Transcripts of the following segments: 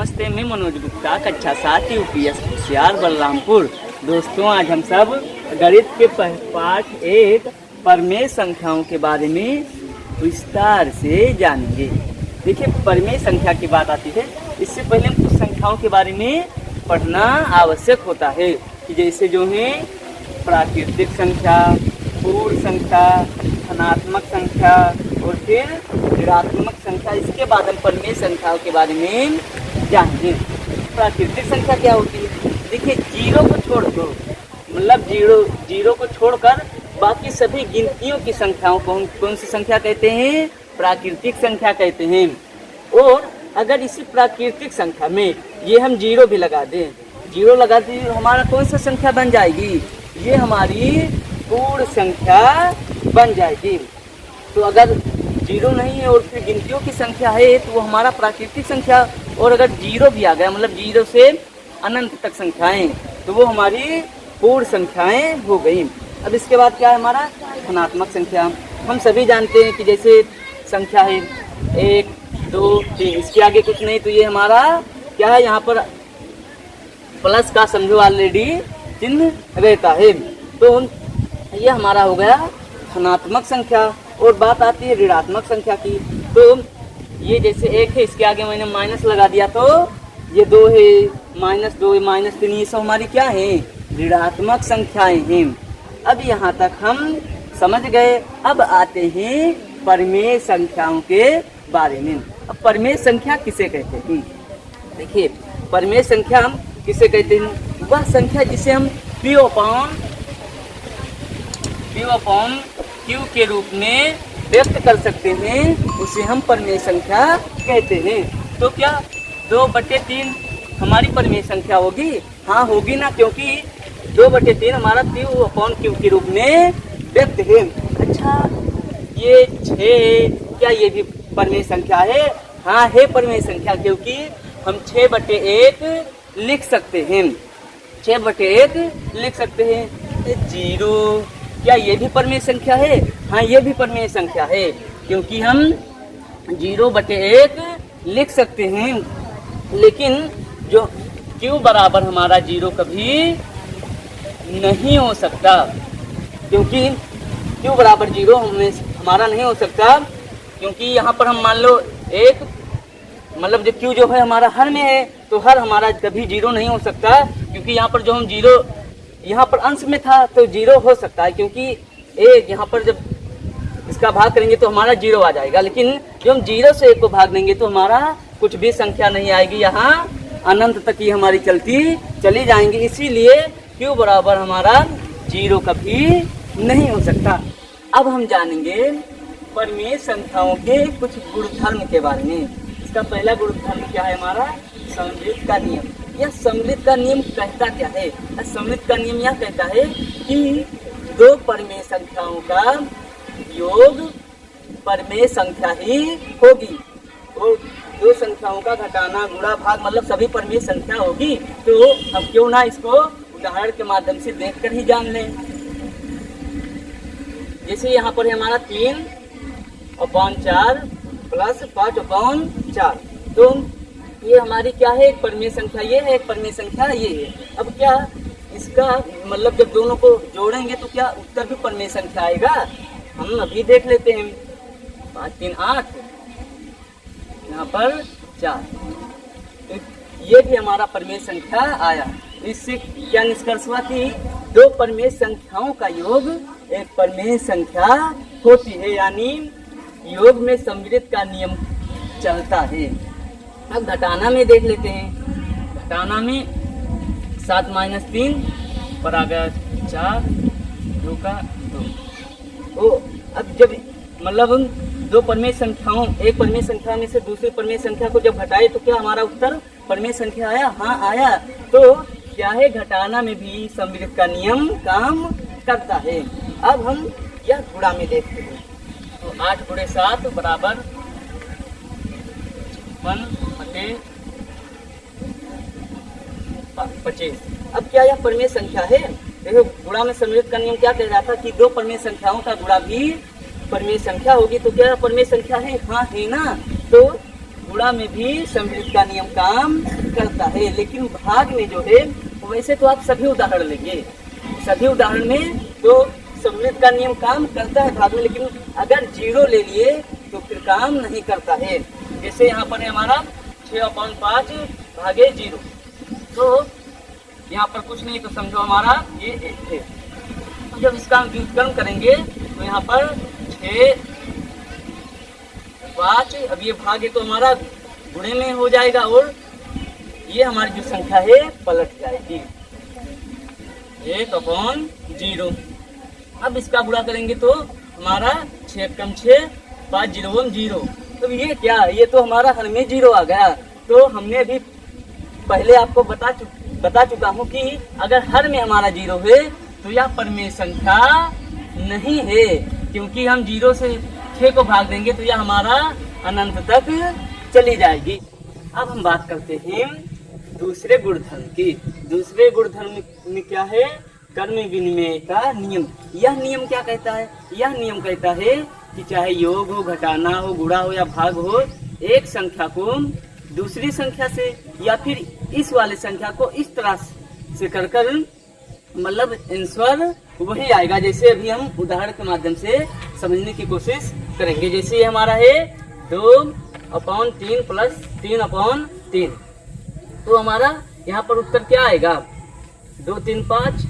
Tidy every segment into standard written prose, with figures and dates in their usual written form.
नमस्ते, मैं मनोज गुप्ता, कक्षा 7 यूपीएस होशियार बलरामपुर। दोस्तों, आज हम सब गणित के पाठ 1 परमेय संख्याओं के बारे में विस्तार से जानेंगे। देखिए, परमेय संख्या की बात आती है, इससे पहले हम कुछ संख्याओं के बारे में पढ़ना आवश्यक होता है कि जैसे जो है प्राकृतिक संख्या, पूर्ण संख्या, धनात्मक संख्या और फिर ऋणात्मक संख्या। इसके बाद हम परमेय संख्याओं के बारे में जानेंगे। प्राकृतिक संख्या क्या होती है? देखिए, जीरो को छोड़ दो, मतलब जीरो को छोड़कर बाकी सभी गिनतियों की संख्याओं को हम कौन सी संख्या कहते हैं? प्राकृतिक संख्या कहते हैं। और अगर इसी प्राकृतिक संख्या में ये हम जीरो भी लगा दें, जीरो लगा दें तो हमारा कौन सा संख्या बन जाएगी? ये हमारी पूर्ण संख्या बन जाएगी। तो अगर जीरो नहीं है और फिर गिनतियों की संख्या है तो वो हमारा प्राकृतिक संख्या, और अगर जीरो भी आ गया, मतलब जीरो से अनंत तक संख्याएं, तो वो हमारी पूर्ण संख्याएं हो गई। अब इसके बाद क्या है हमारा? धनात्मक संख्या। हम सभी जानते हैं कि जैसे संख्या है 1, 2, 3, इसके आगे कुछ नहीं, तो ये हमारा क्या है? यहाँ पर प्लस का समझो ऑलरेडी चिन्ह रहता है, तो ये हमारा हो गया धनात्मक संख्या। और बात आती है ऋणात्मक संख्या की, तो ये जैसे 1 है, इसके आगे मैंने माइनस लगा दिया, तो ये 2 है, -2 है, -3, ये सब हमारी क्या है? ऋणात्मक संख्याएं हैं। अब यहाँ तक हम समझ गए। अब आते हैं परमेय संख्याओं के बारे में। अब परमेय संख्या किसे कहते हैं? देखिए, परमेय संख्या हम किसे कहते हैं? वह संख्या जिसे हम P अपॉन Q के रूप में व्यक्त कर सकते हैं, उसे हम परमेय संख्या कहते हैं। तो क्या 2/3 हमारी परमेय संख्या होगी? हाँ, होगी ना, क्योंकि 2/3 हमारा P अपॉन Q के रूप में व्यक्त है। अच्छा, ये 6, क्या ये भी परमेय संख्या है? हाँ, है परमेय संख्या, क्योंकि हम 6/1 लिख सकते हैं, 6/1 लिख सकते हैं। 0, क्या ये भी परमेय संख्या है? हाँ, ये भी परमेय संख्या है, क्योंकि हम 0/1 लिख सकते हैं। लेकिन जो Q बराबर हमारा 0 कभी नहीं हो सकता, क्योंकि Q बराबर 0 हमारा नहीं हो सकता, क्योंकि यहाँ पर हम मान लो 1, मतलब जो Q जो है हमारा हर में है, तो हर हमारा कभी 0 नहीं हो सकता, क्योंकि यहाँ पर जो हम 0 यहाँ पर अंश में था तो 0 हो सकता है, क्योंकि 1 यहाँ पर जब इसका भाग करेंगे तो हमारा 0 आ जाएगा। लेकिन जो हम 0 से 1 को भाग देंगे तो हमारा कुछ भी संख्या नहीं आएगी, यहाँ अनंत तक ही हमारी चली जाएंगी। इसीलिए Q बराबर हमारा 0 कभी नहीं हो सकता। अब हम जानेंगे परमेय संख्याओं के कुछ गुणधर्म के बारे में। इसका पहला गुणधर्म क्या है हमारा? समृद्ध का नियम। यह समृद्ध का नियम कहता क्या है? समृद्ध का नियम यह कहता है कि 2 परमेय संख्याओं का योग परमेय संख्या ही होगी, और 2 संख्याओं का घटाना, गुणा, भाग, मतलब सभी परमेय संख्या होगी। तो हम क्यों ना इसको उदाहरण के माध्यम से देखकर ही जान लें। जैसे यहाँ पर है हमारा 3/4 प्लस 5/4, तो ये हमारी क्या है? एक परमेय संख्या ये है, एक परमेय संख्या ये है। अब क्या इसका मतलब जब दोनों को जोड़ेंगे तो क्या उत्तर भी परमेय संख्या आएगा? हम अभी देख लेते हैं। 5, 3, 8, यहाँ पर 4, तो ये भी हमारा परमेय संख्या आया। इससे क्या निष्कर्ष हुआ कि 2 परमेय संख्याओं का योग एक परमेय संख्या होती है, यानी योग में समृद्ध का नियम चलता है। अब घटाना में देख लेते हैं। घटाना में 7 - 3 पर आ गया 4, 2 का 2। अब जब मतलब हम 2 परमेय संख्याओं, एक परमेय संख्या में से दूसरी परमेय संख्या को जब घटाए तो क्या हमारा उत्तर परमेय संख्या आया? हाँ, आया। तो क्या है? घटाना में भी समृद्ध का नियम काम करता है। अब हम यह गुणा में देखते हैं। तो 8 × 7 बराबर 1/25। अब क्या यह परमेय संख्या है? देखो, गुणा में समृद्ध का नियम क्या कह रहा था कि 2 परमेय संख्याओं का गुणा भी परमेय संख्या होगी। तो क्या परमेय संख्या है? हाँ, है ना। तो गुणा में भी समृद्ध का नियम काम करता है, लेकिन भाग में जो है वैसे तो आप सभी उदाहरण लेंगे, सभी उदाहरण में तो सममित का नियम काम करता है भाग में, लेकिन अगर जीरो ले लिए तो फिर काम नहीं करता है। जैसे यहाँ पर है हमारा 6/5 भागे 0, तो यहाँ पर कुछ नहीं तो समझो हमारा ये 1 है। तो जब इसका हम व्युत्क्रम करेंगे तो यहाँ पर 6/5, अब ये भाग है तो हमारा गुणे में हो जाएगा और ये हमारी जो संख्या है पलट जाएगी 1/0। अब इसका गुणा करेंगे तो हमारा 6×6 5 0 0। तो ये क्या, ये तो हमारा हर में 0 आ गया। तो हमने अभी पहले आपको बता चुका हूँ कि अगर हर में हमारा 0 है तो यह परमेय संख्या नहीं है, क्योंकि हम 0 से 6 को भाग देंगे तो यह हमारा अनंत तक चली जाएगी। अब हम बात करते हैं दूसरे गुणधर्म की। दूसरे गुणधर्म में क्या है, कर्म विनिमय का नियम। यह नियम क्या कहता है, यह नियम कहता है कि चाहे योग हो, घटाना हो, गुणा हो या भाग हो, एक संख्या को दूसरी संख्या से या फिर इस वाले संख्या को इस तरह से कर मतलब आंसर वही आएगा। जैसे अभी हम उदाहरण के माध्यम से समझने की कोशिश करेंगे। जैसे ये हमारा है 2/3 प्लस 3/3, तो हमारा यहाँ पर उत्तर क्या आएगा, 2 3 5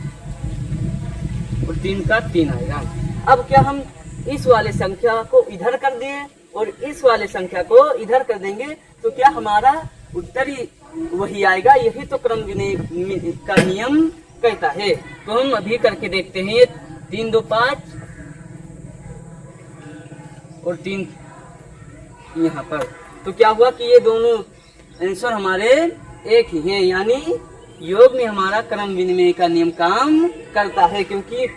और 3 का 3 आएगा। अब क्या हम इस वाले संख्या को इधर कर दिए और इस वाले संख्या को इधर कर देंगे तो क्या हमारा उत्तर ही वही आएगा। यही तो क्रम विनिमय का नियम कहता है। तो हम अभी करके देखते हैं, 3 2 5 और 3 यहाँ पर, तो क्या हुआ कि ये दोनों आंसर हमारे एक ही हैं, यानी योग में हमारा क्रम विनिमय का नियम काम करता है। क्योंकि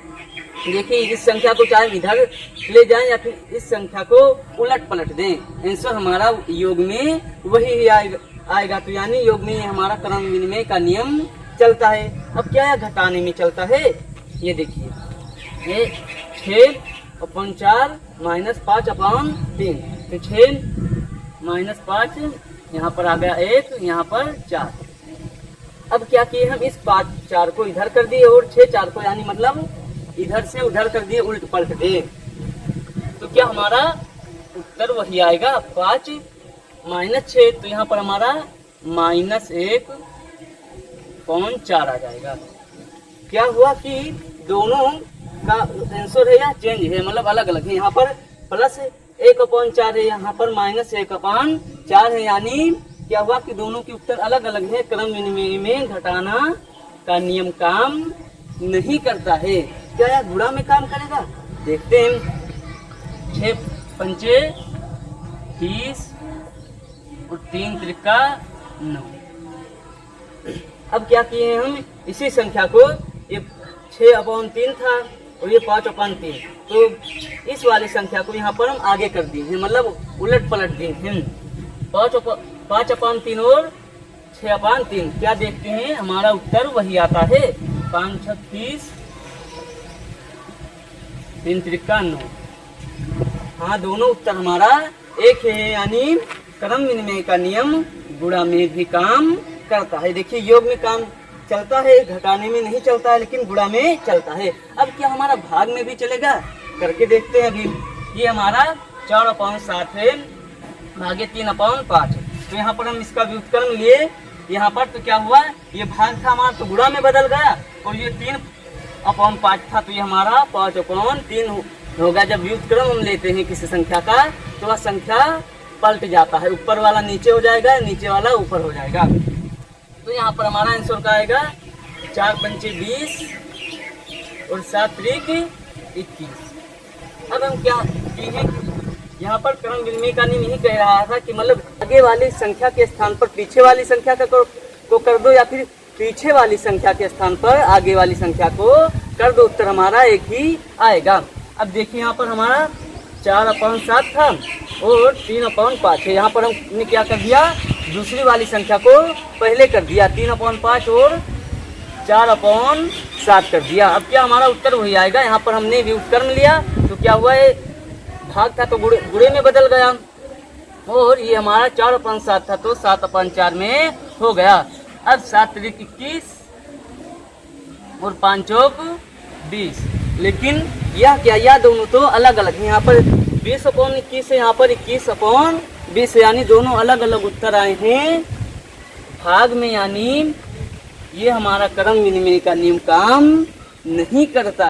देखिए इस संख्या को चाहे इधर ले जाएं या फिर इस संख्या को उलट पलट दें, आंसर हमारा योग में वही आएगा। तो यानी योग में हमारा क्रम विनिमय का नियम चलता है। अब क्या है, घटाने में चलता है। ये देखिए, ये 6/4 - 5/3, तो 6 - 5 यहाँ पर आ गया 1, यहाँ पर 4। अब क्या किए हम, इस 5 4 को इधर कर दिए और 6 4 को यानी मतलब इधर से उधर कर दिए, उल्ट पलट दिए, तो क्या हमारा उत्तर वही आएगा 5 - 6। तो यहाँ पर हमारा -1/4 आ जाएगा। क्या हुआ कि दोनों का आंसर है या चेंज है, मतलब अलग अलग है। यहाँ पर प्लस 1/4 है, यहाँ पर -1/4 है, यानी क्या हुआ कि दोनों के उत्तर अलग अलग है। क्रम विनिमय में घटाना का नियम काम नहीं करता है। क्या यह गुणा में काम करेगा, देखते हैं। 6×5 30 और 3 त्रिका 9। अब क्या किए हम, इसी संख्या को, ये 6/3 था और ये 5/3, तो इस वाली संख्या को यहाँ पर हम आगे कर दिए हैं, मतलब उलट पलट दिए हैं। 5/3 और 6/3, क्या देखते हैं हमारा उत्तर वही आता है, 5 6 30, 3 त्रिका 9। हाँ, दोनों उत्तर हमारा एक है, यानी क्रम विनिमय का नियम गुणा में भी काम करता है। देखिए योग में काम चलता है, घटाने में नहीं चलता है, लेकिन गुणा में चलता है। अब क्या हमारा भाग में भी चलेगा, करके देखते हैं। अभी ये हमारा 4/7 है भागे 3/5, तो यहाँ पर हम इसका व्युत्क्रम लिए यहाँ पर, तो क्या हुआ, ये भाग था हमारा तो गुणा में बदल गया, और ये 3/5 था तो ये हमारा 5/3 होगा। जब व्युत्क्रम हम लेते हैं किसी संख्या का तो वह संख्या पलट जाता है, ऊपर वाला नीचे हो जाएगा, नीचे वाला ऊपर हो जाएगा। तो यहाँ पर हमारा आंसर का आएगा 4×5 20 और 7 त्रिक 21। अब हम क्या किए, यहाँ पर क्रम विनिमय का नियम नहीं कह रहा था कि मतलब आगे वाली संख्या के स्थान पर पीछे वाली संख्या को कर दो, या फिर पीछे वाली संख्या के स्थान पर आगे वाली संख्या को कर दो, उत्तर हमारा एक ही आएगा। अब देखिए यहाँ पर हमारा 4/7 था और 3/5 है। यहाँ पर हमने क्या कर दिया, दूसरी वाली संख्या को पहले कर दिया, 3/5 और 4/7 कर दिया। अब क्या हमारा उत्तर वही आएगा। यहाँ पर हमने व्युत्क्रम लिया तो क्या हुआ है, भाग था तो गुणे में बदल गया, और ये हमारा 4/7 था, तो 7/4 में हो गया। अब 7 त्रिक 21 और 5 चौक 20। लेकिन यह क्या, यह दोनों तो अलग अलग, यहाँ पर 20/21 है, यहाँ पर 21/20, यानी दोनों अलग अलग उत्तर आए हैं भाग में, यानी ये हमारा क्रम विनिमय का नियम काम नहीं करता।